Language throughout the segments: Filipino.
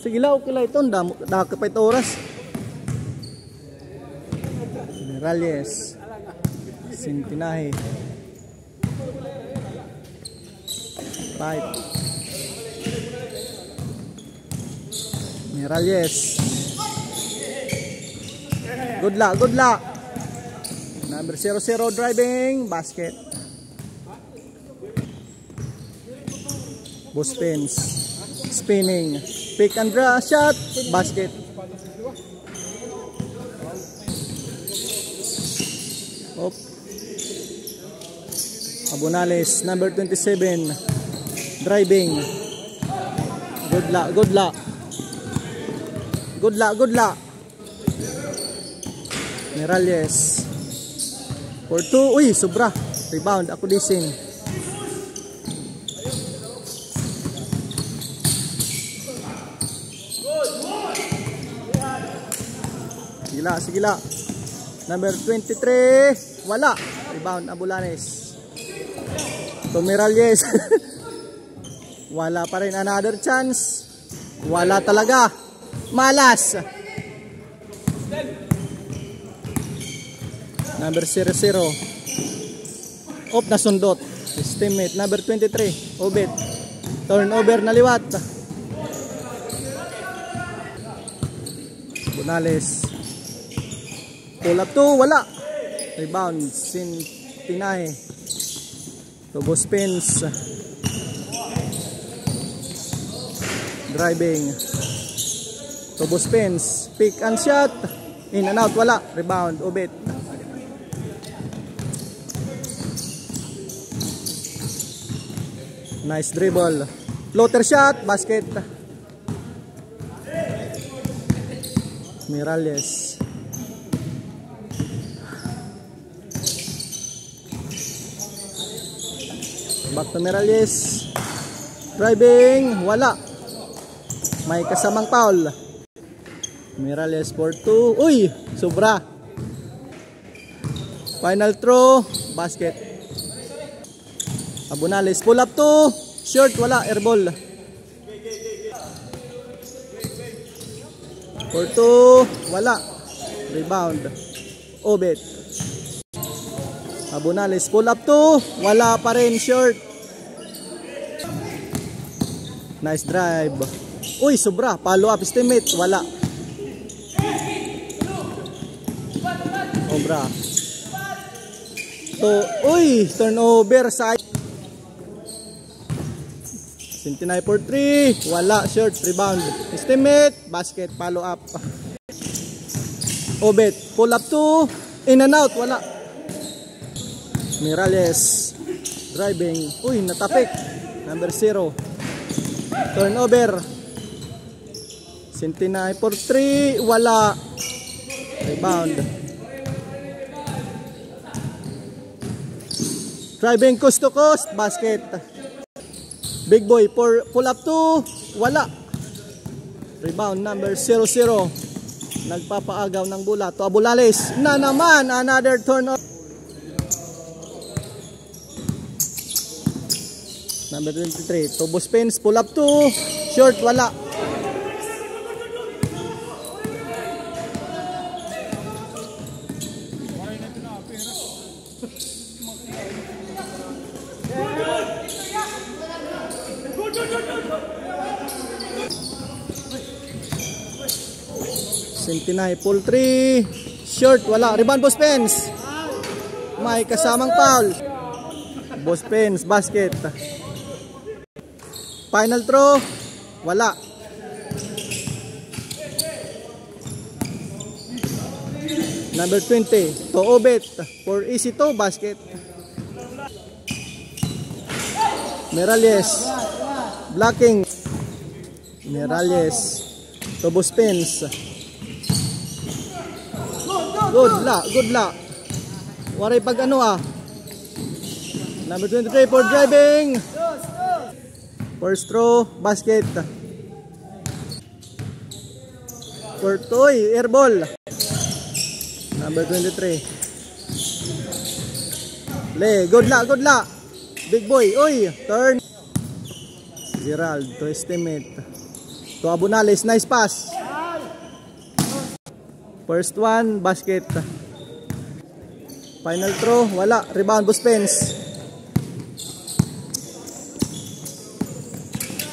Sige lang, okay lang ito. Nakakapait oras. Miralles. Sintinahe. Pipe. Miralles. Good luck, good luck. Number 00 driving, basket. Both spins. Spinning. Pick and draw, shot, basket. Op. Abunales, number 27. Driving. Good luck, good luck. Good luck, good luck. Miralles. For 2. Uy, sobra. Rebound, ako dising. Sigila, sigila. Number 23. Wala. Rebound, Abulanes. To Miralles. Wala pa rin. Another chance. Wala talaga. Malas. Number 00. Off na sundot. His teammate. Number 23. Obet. Turnover na liwat. Bunales. Pull up 2. Wala. Rebound. Sintinahe. Tubo spins. Driving. Tubo spins. Pick and shot. In and out. Wala. Rebound. Obet. Nice dribble. Floater shot. Basket. Miralles. Back to Miralles. Driving. Wala. May kasamang foul. Miralles for 2. Uy! Sobra. Final throw. Basket. Abunales. Pull up 2. Short. Wala. Airball. For 2. Wala. Rebound. Obet. Abunales. Pull up 2. Wala pa rin. Short. Nice drive. Uy, sobra. Follow up. Estimate. Wala. Obra. So, uy. Turnover. Side. Sintinay for 3. Wala. Short. Rebound. Estimate. Basket. Follow up. Obet. Pull up 2. In and out. Wala. Miralles. Driving. Uy, natapik. Number 0. Turnover. Sintinay for 3. Wala. Rebound. Driving coast to coast. Basket. Big boy for pull up 2. Wala. Rebound number 00. Nagpapaagaw ng bola to Abulales. Na naman. Another turnover. Number 23. Tubo spins. Pull up 2. Short. Wala. Sintinay pull 3. Short. Wala. Rebound Bospens. May kasamang foul. Bospens. Basket. Final throw. Wala. Number 20. To Obet. For easy to. Basket. Miralles. Blocking. Miralles. To Bospens. Good luck. Good luck. Waray pag ano ah. Number 23 for driving. First throw, basket. For toy, airball. Number 23. Play, good luck, good luck. Big boy, oy, turn. Gerald to estimate. To Abunales, nice pass. First one, basket. Final throw, wala. Rebound, Buspens.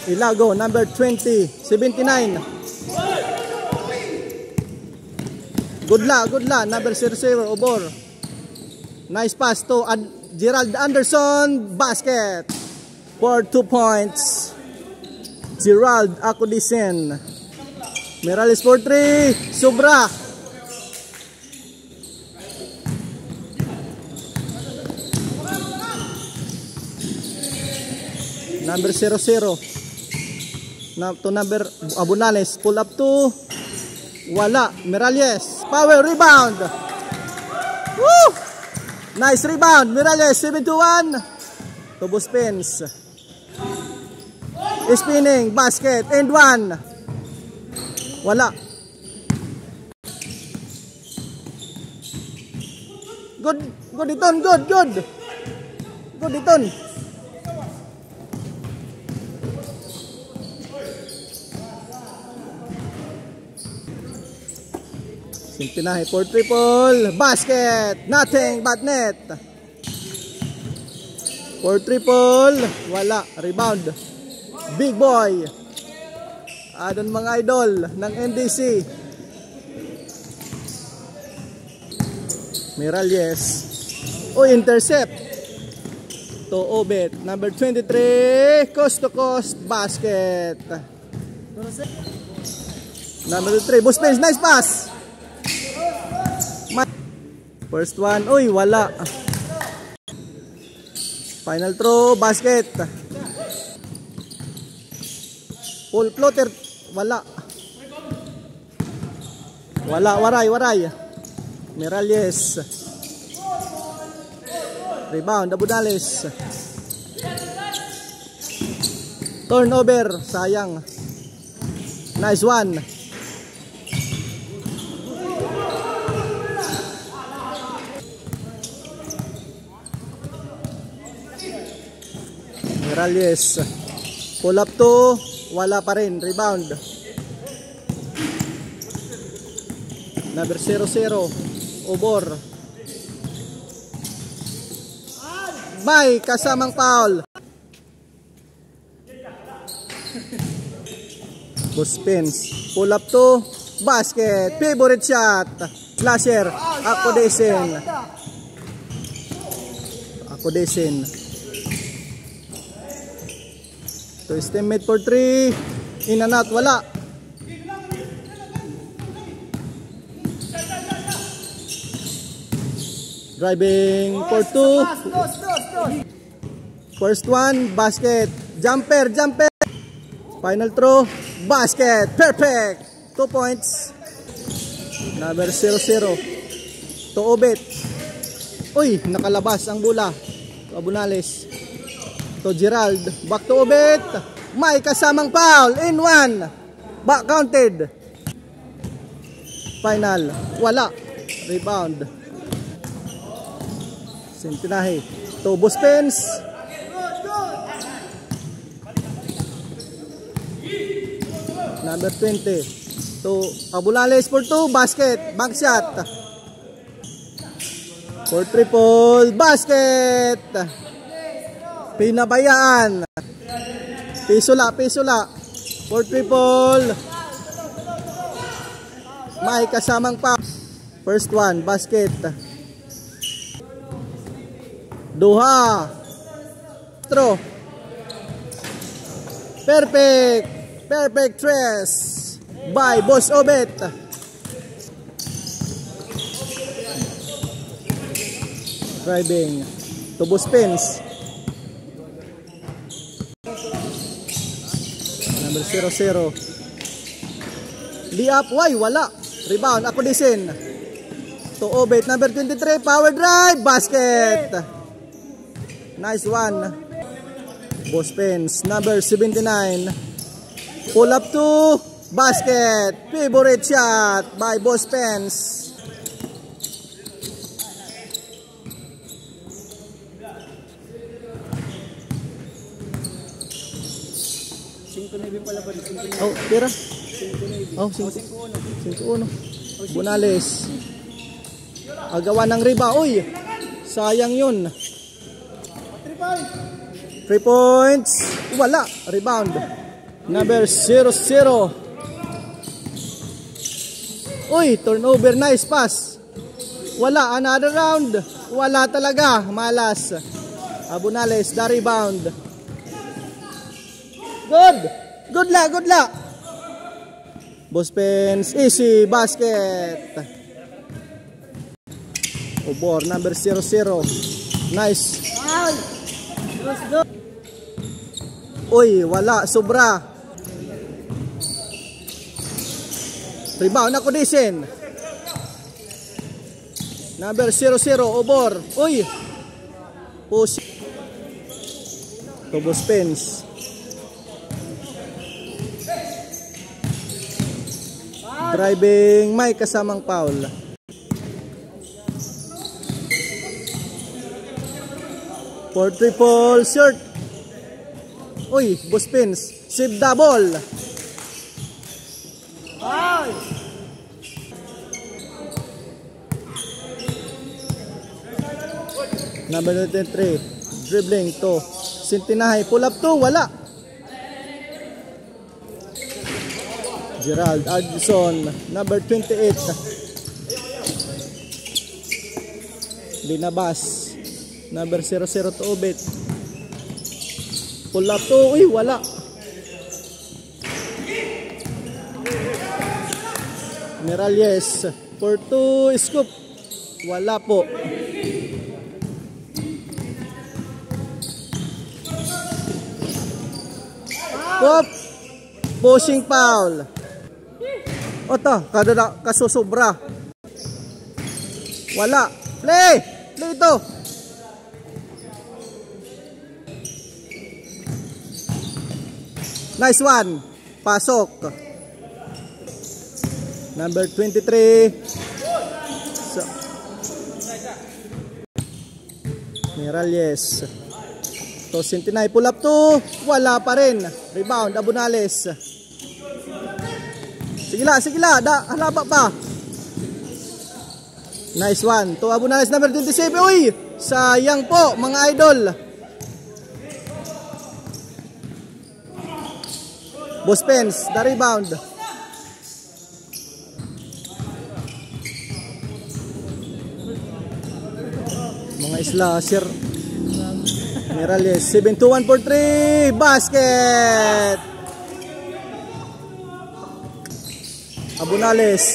Ilago, number 20, 79. Good luck, number 00, Obor. Nice pass to Gerald Anderson, basket. For 2 points. Gerald Acudisen. Mirales for 3, Sobra. Number 00. To number Abunales, pull up to wala. Mirales, power rebound. Woo! Nice rebound, Mirales, 7-1. To Buspens. Spinning, basket, and 1. Wala. Good iton, good. Good iton. Pinahe for triple, basket, nothing but net. For triple, wala, rebound. Big boy. Adon mga idol ng NDC. Miralles. Intercept. To Obet, number 23, coast to coast, basket. Number 3, Buspens, nice pass. First one, wala. Final throw, basket. Full floater, wala. Waray. Miralles. Rebound, Abunales. Turnover, sayang. Nice one. Miralles. Pull up to, wala pa rin, rebound. Number 00, Obor. May kasamang foul. Buspens. Pull up to, basket, favorite shot. Slasher, Acudisen. To estimate for 3, in and out, wala. Driving for 2. First one, basket. Jumper. Final throw, basket. Perfect. 2 points. Number 00. To Obet. Nakalabas ang bola. Abunales. To Gerald, back to Obet. May kasamang foul, in 1. Back counted. Final, wala. Rebound. Sintinahe. To Buspens. Number 20. To Abunales for 2, basket. Bank shot. For triple, basket. Pinabayaan. Pisula. For triple. May kasamang pa. First one, basket. Duha. Throw. Perfect tres. By Boss Obet. Driving. To Buspens. Number 00. Liap, wala. Rebound, Acudisen. To Obet, number 23, power drive, basket. Nice one. Buspens, number 79. Pull up to basket. Favorite shot by Buspens. Pira? Oh, 5-1. Bunales. Agawan ng riba. Uy, sayang yun. 3 points. Wala. Rebound. Number 0-0. Uy, turnover. Nice pass. Wala. Another round. Wala talaga. Malas. Abunales. The rebound. Good. Good luck. Boss Pens. Easy basket. Obor. Number 0-0. Nice. Uy, wala. Sobra. Rebound ako disin. Number 0-0. Obor. Uy. Push. To Boss Pens. Driving may kasamang foul. For triple short. Uy, Boss Pens. Save double. Ay! Number 23. Dribbling to Sintinahay. Pull up to. Wala. Gerald Addison. Number 28. Linabas. Number 00 to Obet. Pull up to. Uy, wala. Miralles. For 2 scoop. Wala po. Pop. Pushing foul. Oto, kasusobra. Wala. Play ito. Nice one. Pasok. Number 23. Miralles. To Sintinay. Pull up to. Wala pa rin. Rebound. Abunales. Sige la. Halaba pa. Nice one. To Abunales. Number 27. Uy. Sayang po mga idol. Boss Pens. The rebound. Mga slasher. Miralles. 7-2-1 for 3. Basket. Abunales.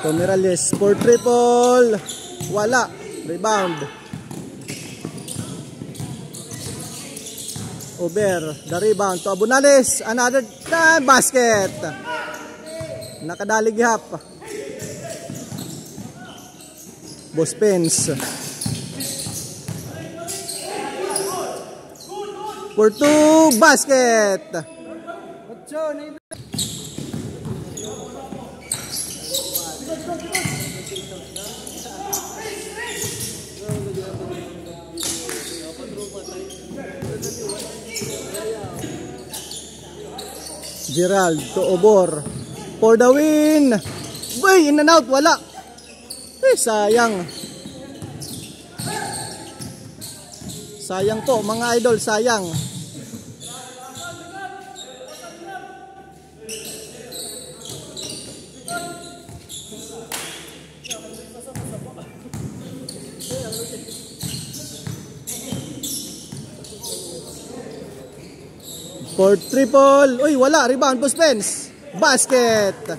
To Miralles for triple. Wala. Rebound. Over. The rebound to Abunales. Another time. Basket. Nakadalig hap. Boss Pens. For 2. Basket. Gerald to Obor. For the win. Boy, in and out. Wala. Sayang. Sayang po mga idol. Sayang. For triple. Uy, wala. Rebound. Boss Pens. Basket.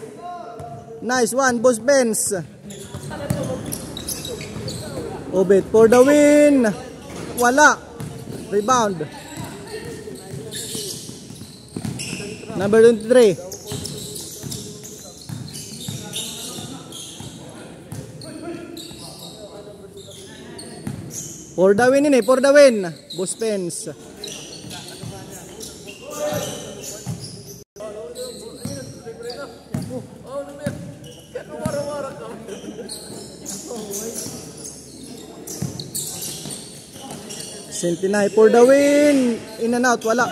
Nice one. Boss Pens. Obet for the win. Wala. Rebound. Number 23. For the win ini. For the win. Boss Pens. Centinay for the win. In and out, wala.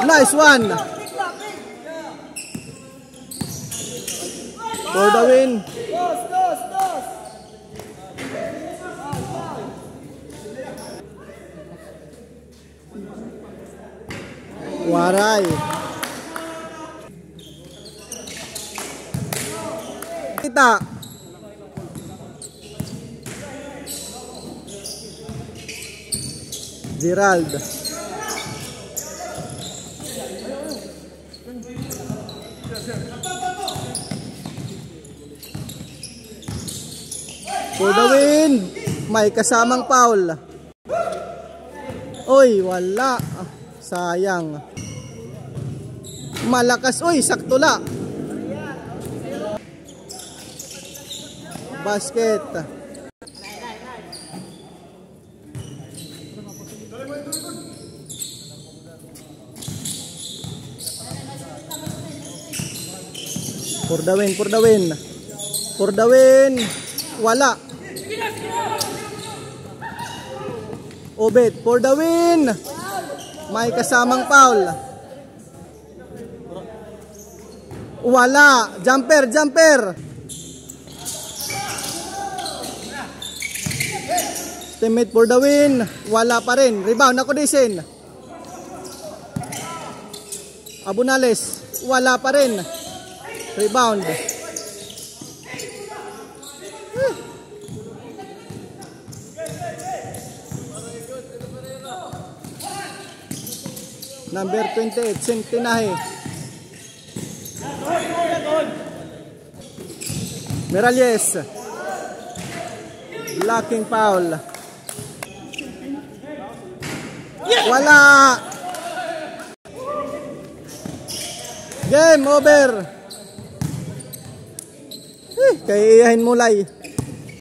Nice one. For the win. Waray. Kita. Gerald. For the win. May kasamang foul. Oy, wala. Sayang. Malakas. Oy, sakto la. Basket. For the win, for the win. For the win. Wala. Obed, for the win. May kasamang foul. Wala. Jumper, jumper. Teammate for the win. Wala pa rin. Rebound ako disin. Abunales. Wala pa rin. Rebound. Number 28, Centinay. Miralles. Blocking foul. Wala. Game over. Kaya iyahin mo lay.